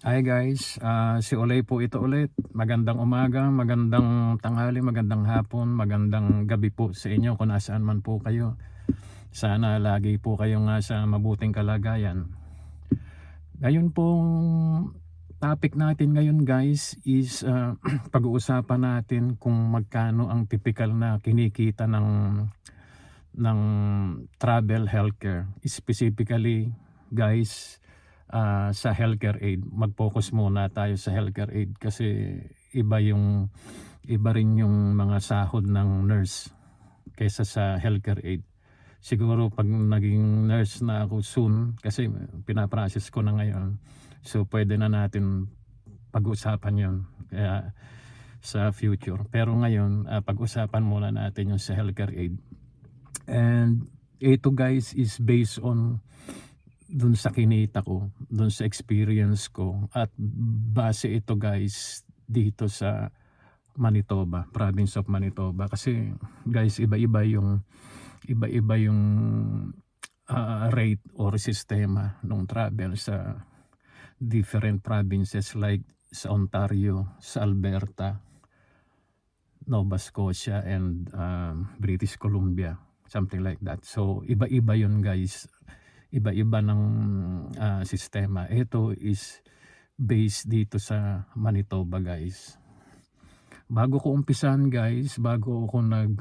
Hi guys, si Olay po ito ulit. Magandang umaga, magandang tanghali, magandang hapon, magandang gabi po sa inyo kung nasaan man po kayo. Sana lagi po kayong nasa mabuting kalagayan. Ngayon pong topic natin ngayon guys is pag-uusapan natin kung magkano ang typical na kinikita ng travel healthcare. Specifically guys, sa healthcare aid. Mag-focus muna tayo sa healthcare aid kasi iba yung iba rin yung mga sahod ng nurse kaysa sa healthcare aid. Siguro pag naging nurse na ako soon, kasi pinaprocess ko na ngayon, so pwede na natin pag-usapan yon kaya sa future. Pero ngayon, pag-usapan muna natin yung sa healthcare aid. And ito guys is based on dun sa kinita ko, dun sa experience ko, at base ito guys dito sa Manitoba, province of Manitoba. Kasi guys, iba-iba yung rate or sistema ng travel sa different provinces like sa Ontario, sa Alberta, Nova Scotia, and British Columbia, something like that. So iba-iba yun guys, iba-iba ng sistema. Ito is based dito sa Manitoba guys. Bago ko umpisan guys, bago ako nag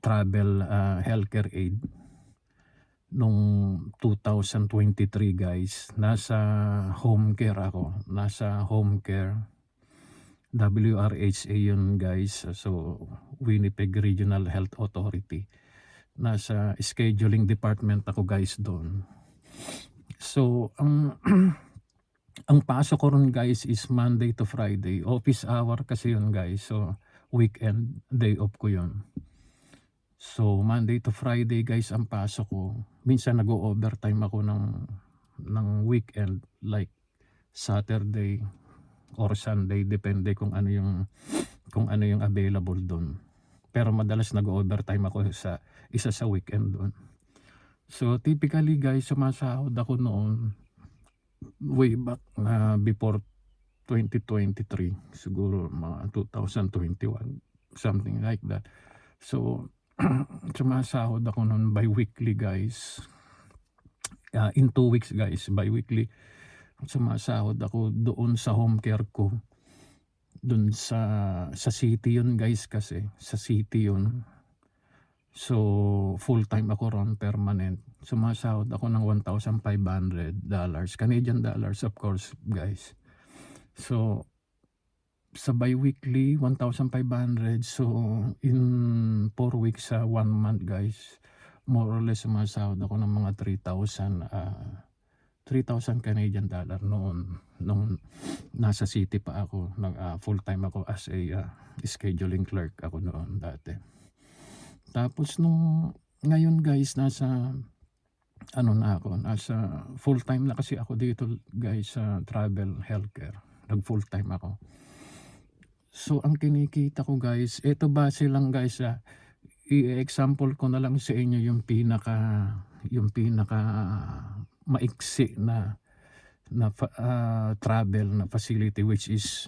travel healthcare aid nung 2023 guys, nasa home care ako, nasa home care, WRHA yun guys, so Winnipeg Regional Health Authority. Nasa scheduling department ako guys doon. So ang ang pasok ko ron guys is Monday to Friday, office hour kasi yun guys, so weekend day off ko yun. So Monday to Friday guys ang pasok ko. Minsan nag-o-overtime ako ng weekend like Saturday or Sunday, depende kung ano yung available doon. Pero madalas nag-o-overtime ako sa isa sa weekend doon. So typically guys, sumasahod ako noon way back before 2023, siguro mga 2021, something like that. So sumasahod ako noon bi-weekly guys. In 2 weeks guys, bi-weekly sumasahod ako doon sa home care ko. Doon sa city yun guys, kasi sa city yun. So full time ako ron, permanent. Sumasahod ako ng $1,500, Canadian dollars of course guys. So sa bi-weekly 1,500, so in 4 weeks sa 1 month guys, more or less sumasahod ako ng mga 3,000 Canadian dollar noon nung nasa city pa ako, full time ako as a scheduling clerk ako noon dati. Tapos nung ngayon guys, nasa full time na kasi ako dito guys sa travel healthcare. Nag full time ako. So ang kinikita ko guys, ito base lang guys, i-example ko na lang sa inyo yung pinaka maiksi na travel na facility, which is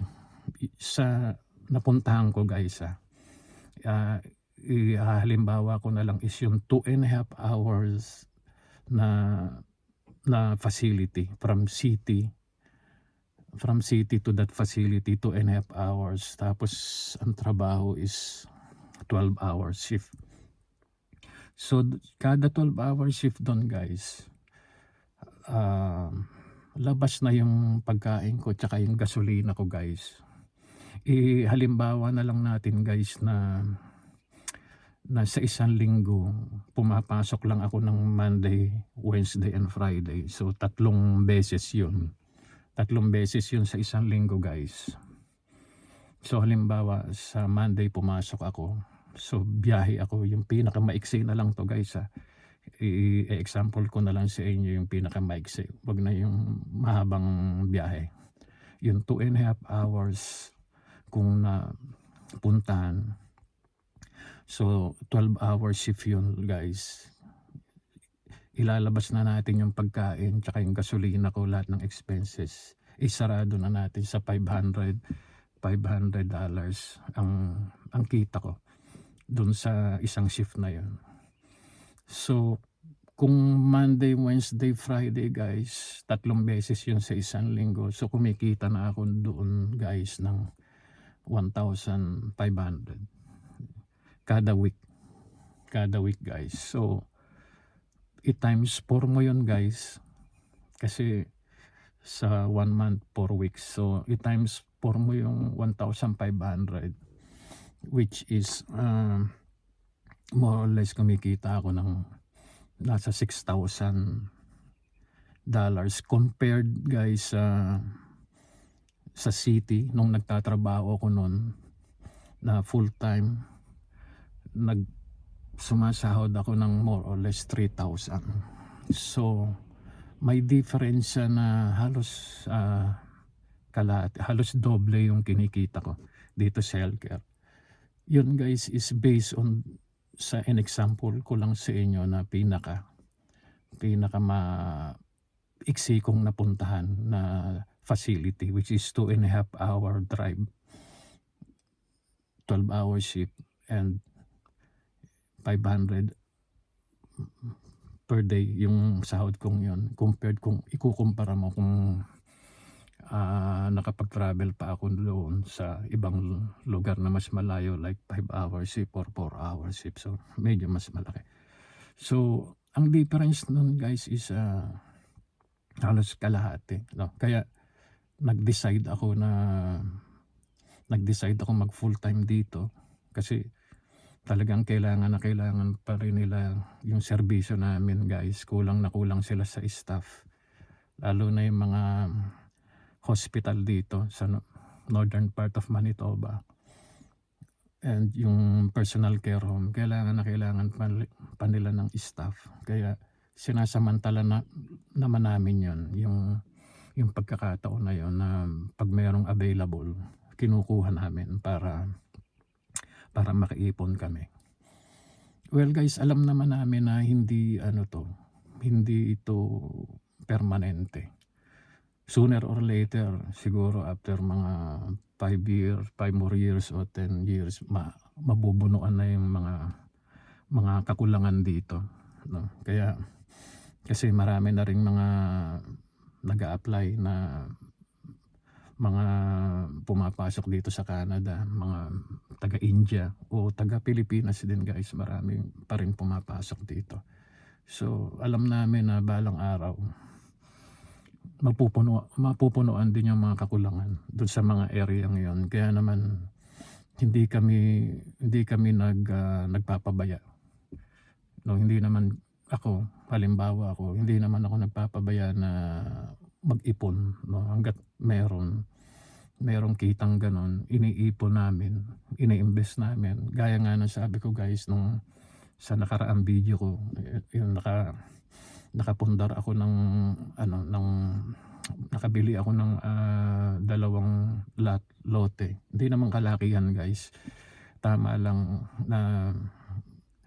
sa napuntahan ko guys. Halimbawa ko na lang is yung 2.5 hours na facility from city to that facility, 2.5 hours. Tapos ang trabaho is 12 hours shift. So kada 12 hours shift doon guys, labas na yung pagkain ko tsaka yung gasolina ko guys. Halimbawa na lang natin guys na sa isang linggo pumapasok lang ako ng Monday, Wednesday and Friday. So tatlong beses yun sa isang linggo guys. So halimbawa sa Monday pumasok ako, so biyahe ako, yung pinakamaiksi na lang to guys. I-example ko na lang sa inyo yung pinakamaiksi, wag na yung mahabang biyahe. Yung 2.5 hours kung napuntahan, so 12 hours shift yun guys. ilalabas na natin yung pagkain tsaka yung gasolina ko, lahat ng expenses, isarado na natin sa $500 ang kita ko dun sa isang shift na yun. So kung Monday, Wednesday, Friday guys, 3 beses yun sa isang linggo. So kumikita na ako doon guys ng 1,500 kada week. Kada week guys. So i-times 4 mo yun guys. Kasi sa 1 month, 4 weeks. So i-times 4 mo yung 1,500, which is more or less kumikita ako ng nasa $6,000 compared guys sa city nung nagtatrabaho ako noon na full time. Sumasahod ako ng more or less 3,000. So may difference na halos kalahati, halos doble yung kinikita ko dito sa healthcare. Yun guys is based on sa example ko lang sa inyo na pinaka iksi kong napuntahan na facility, which is 2.5 hour drive, 12-hour shift, and 500 per day yung sahod kong yun, compared kung ikukumpara mo kung nakapag-travel pa ako doon sa ibang lugar na mas malayo, like 5-hour shift or 4-hour shift. So medyo mas malaki. So ang difference nun guys is halos kalahati, no? Kaya nag-decide ako mag full time dito kasi talagang kailangan pa rin nila yung serbisyo namin guys. Kulang na kulang sila sa staff, lalo na yung mga hospital dito sa northern part of Manitoba, and yung personal care home, kailangan pa nila ng staff. Kaya sinasamantala naman namin yung pagkakataon na yun, na pag mayroong available, kinukuha namin para makaipon kami. Well guys, alam naman namin na hindi ito permanente. Sooner or later, siguro after mga 5 more years o 10 years, mabubunuan na yung mga kakulangan dito, no? Kaya kasi marami na ring mga nag-a-apply na mga pumapasok dito sa Canada, mga taga-India o taga-Pilipinas din guys, marami pa rin pumapasok dito. So alam namin na balang araw mapupunuan din yung mga kakulangan doon sa mga area ngayon. Kaya naman hindi kami nagpapabaya. No, hindi naman ako, halimbawa ako, hindi naman ako nagpapabaya na mag-ipon, no? Hangga't merong kitang ganon, iniipon namin, ini-invest namin. Gaya nga ng sabi ko guys nung sa nakaraang video ko, yung nakapundar ako nakabili ako ng 2 lote. Hindi naman kalakihan guys, tama lang na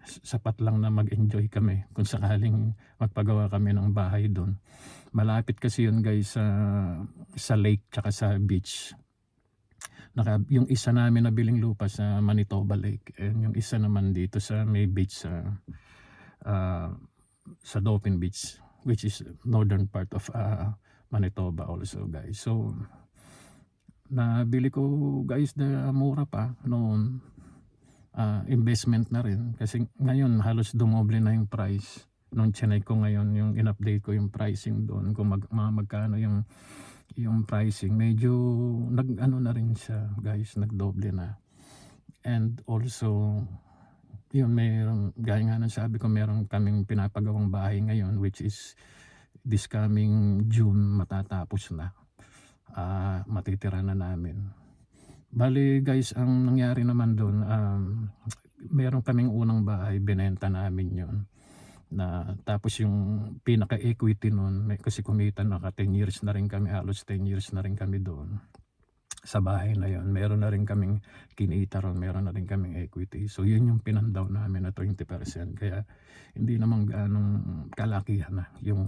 sapat lang na mag-enjoy kami kung sakaling magpagawa kami ng bahay doon. Malapit kasi yun guys sa lake tsaka sa beach. Yung isa namin nabiling lupa sa Manitoba Lake, and yung isa naman dito sa may beach sa Dauphin Beach, which is northern part of Manitoba also guys. So nabili ko guys na mura pa noon, investment na rin kasi ngayon halos dumoble na yung price. Nung chinay ko ngayon, yung in-update ko yung pricing doon kung magkano yung pricing, medyo na rin siya guys, nagdoble na. And also yun, mayroong, gaya nga ng sabi ko, meron kaming pinapagawang bahay ngayon, which is this coming June matatapos na, matitira na namin. Bali guys, ang nangyari naman doon, meron kaming unang bahay, binenta namin yun, na tapos yung pinaka equity noon, kasi kumita 10 years na rin kami, halos 10 years na rin kami doon. sa bahay na yon. Meron na rin kaming kinita ron, meron na rin kaming equity. So yun yung pinandown namin na 20%. Kaya hindi naman gaanong kalakihan na yung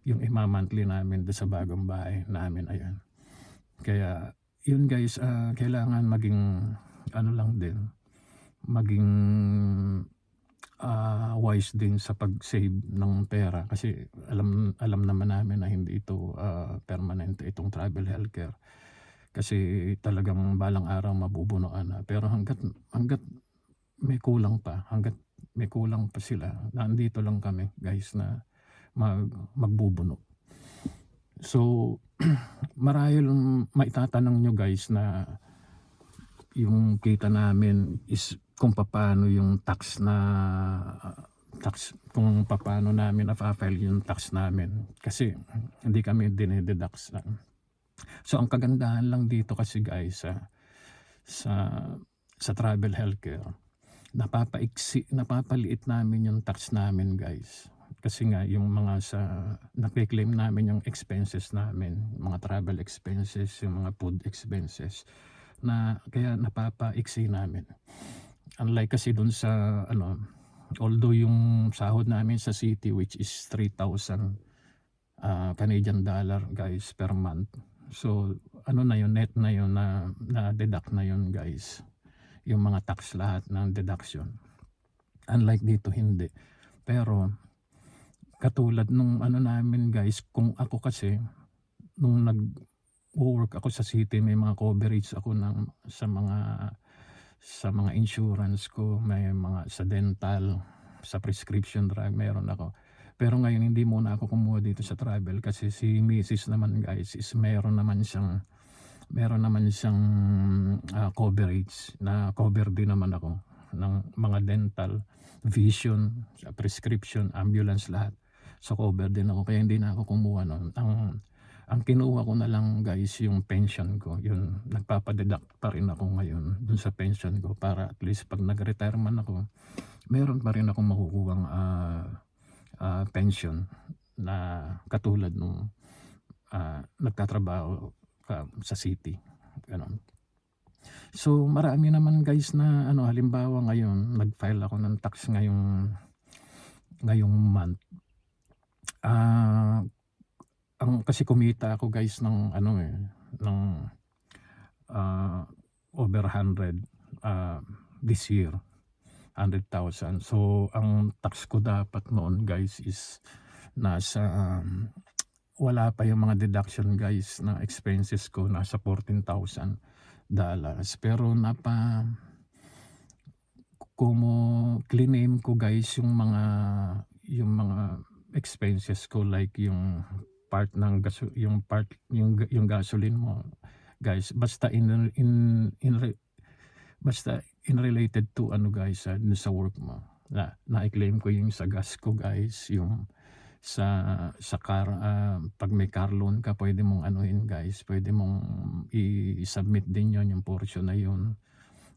ima-monthly namin doon sa bagong bahay namin. Ayan. Kaya yun guys, kailangan maging ano lang din, maging wise din sa pag-save ng pera, kasi alam naman namin na hindi ito permanente itong travel healthcare, kasi talagang balang araw mabubunuan na. Pero hanggat may kulang pa, sila, nandito lang kami guys na magbubuno. So marahil maitatanong nyo guys na yung kita namin is kung paano yung tax kung paano namin na-file yung tax namin, kasi hindi kami dinededuct. So ang kagandahan lang dito kasi guys, sa travel healthcare, napapaliit namin yung tax namin guys, kasi nga yung mga nakiklaim namin yung expenses namin, mga travel expenses, yung mga food expenses, na kaya napapaiksi namin. Unlike kasi dun sa although yung sahod namin sa city which is 3,000 Canadian dollar guys per month. So na yun, net na yun, na deduct na yun guys, yung mga tax, lahat ng deduction. Unlike dito hindi. Pero katulad nung namin guys, kung ako kasi nung nag-work ako sa city, may mga coverage ako sa mga insurance ko, may mga sa dental, sa prescription drug meron ako. Pero ngayon hindi muna ako kumuha dito sa travel, kasi si Mrs. naman guys is meron naman siyang coverage na cover din naman ako ng mga dental, vision, prescription, ambulance, lahat. So cover din ako, kaya hindi na ako kumuha nun. Ang kinuha ko na lang guys yung pension ko, yun, nagpapadeduct pa rin ako ngayon dun sa pension ko, para at least pag nag-retire man ako, meron pa rin akong makukuhang pension, na katulad nung nagtatrabaho sa city, ganun. So marami naman guys na halimbawa ngayon nag-file ako ng tax ngayong month. Kasi kumita ako guys ng over 100 this year, 100,000. So ang tax ko dapat noon guys is nasa wala pa yung mga deduction guys na expenses ko, nasa $14,000. Pero claim ko guys yung mga expenses ko, like yung part ng yung gasoline mo guys, basta basta in related to guys, sa work mo, na-claim ko yung sa gas ko guys, yung sa car, pag may car loan ka, pwede mong guys, pwede mong i-submit din yon, yung portion na yun.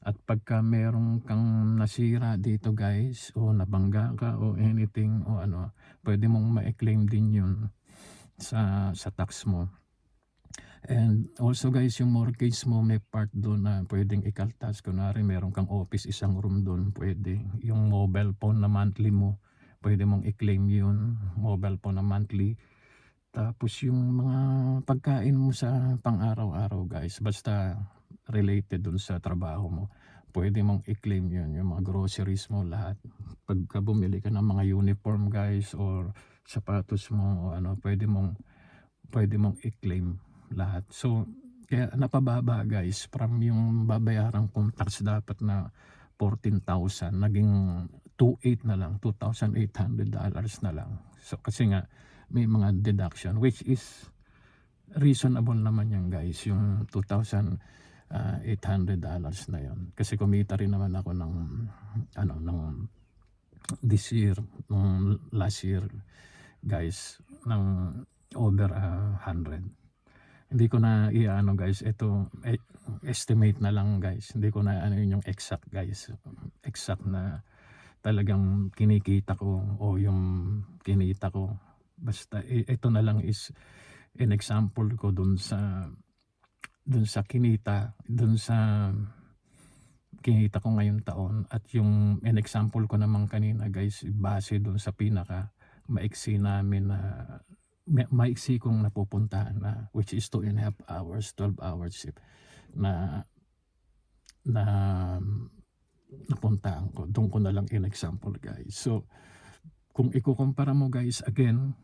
At pagka meron kang nasira dito guys, o nabangga ka o anything, o pwede mong ma-claim din yun sa tax mo. And also guys, yung mortgage mo, may part doon na pwedeng ikaltas. Kunwari meron kang office, isang room doon, pwede. Yung mobile phone na monthly mo, pwede mong i-claim yun, mobile phone na monthly. Tapos yung mga pagkain mo sa pang-araw-araw guys, basta related dun sa trabaho mo, pwede mong i-claim yun, yung mga groceries mo, lahat. Pagka bumili ka ng mga uniform guys, or sapatos mo, o pwede mong i-claim lahat. So kaya napababa guys, from yung babayaran kong tax dapat na 14,000, naging 2,800 na lang, $2,800 na lang. So kasi nga may mga deduction, which is reasonable naman yan guys, yung $2,800 na yon, kasi kumita rin naman ako ng this year, last year guys, ng over 100. Hindi ko na guys, ito estimate na lang guys, hindi ko na yung exact guys, exact na talagang kinikita ko o yung kinita ko. Basta ito na lang is an example ko dun sa dun sa kinita ko ngayong taon, at yung in-example ko naman kanina guys, base dun sa pinaka maiksi namin na maiksi kong napupuntahan na, which is 2.5 hours, 12 hours shift na na napuntahan ko. Doon ko na lang in-example guys. So kung ikukumpara mo guys, again,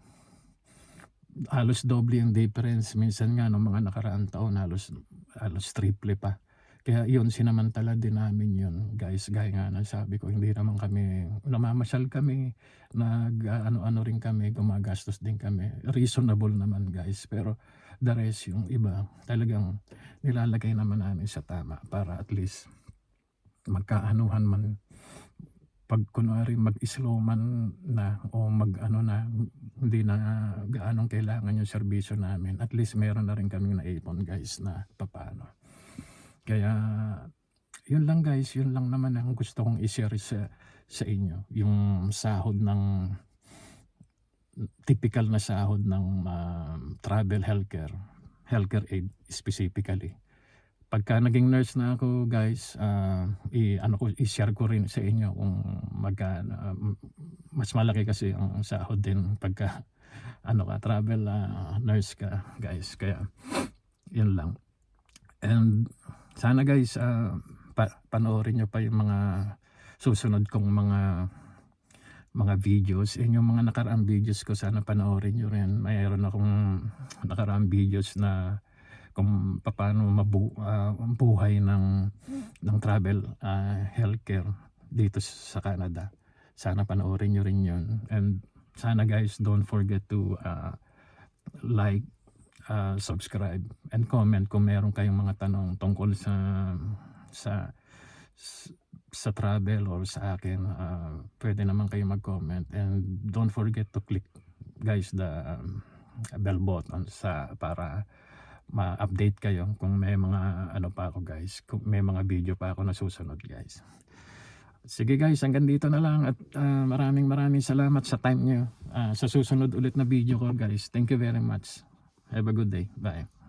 halos doble yung difference. Minsan nga nung mga nakaraang taon, halos triple pa. Kaya yun, sinamantala din namin yun guys. Gaya nga na sabi ko, hindi naman kami, namamasyal kami, ano-ano rin kami, gumagastos din kami. Reasonable naman guys. Pero the rest, yung iba, talagang nilalagay naman namin sa tama para at least magkaanuhan man. Pag kunwari mag-slow man na o mag-ano na, hindi na gaanong kailangan yung serbisyo namin, at least meron na rin kaming naipon guys na papaano. Kaya yun lang guys, yun lang naman ang gusto kong i-share sa inyo. Yung sahod ng, typical na sahod ng travel healthcare aid specifically. Pagka naging nurse na ako guys, i-share ko rin sa inyo kung mas malaki kasi ang sahod din pagka travel nurse ka guys. Kaya yun lang. And sana guys, panoorin nyo pa yung mga susunod kong mga videos. Yung mga nakaraang videos ko, sana panoorin nyo rin. Mayroon akong nakaraang videos na kung paano buhay ng travel healthcare dito sa Canada. Sana panoorin nyo rin yun. And sana guys, don't forget to like, subscribe and comment kung meron kayong mga tanong tungkol sa travel or sa akin. Pwede naman kayo mag-comment, and don't forget to click guys the bell button para ma-update kayo kung may mga pa ako guys, kung may mga video pa ako na susunod guys. Sige guys, hanggang dito na lang, at maraming salamat sa time nyo. Sa susunod ulit na video ko guys. Thank you very much. Have a good day. Bye.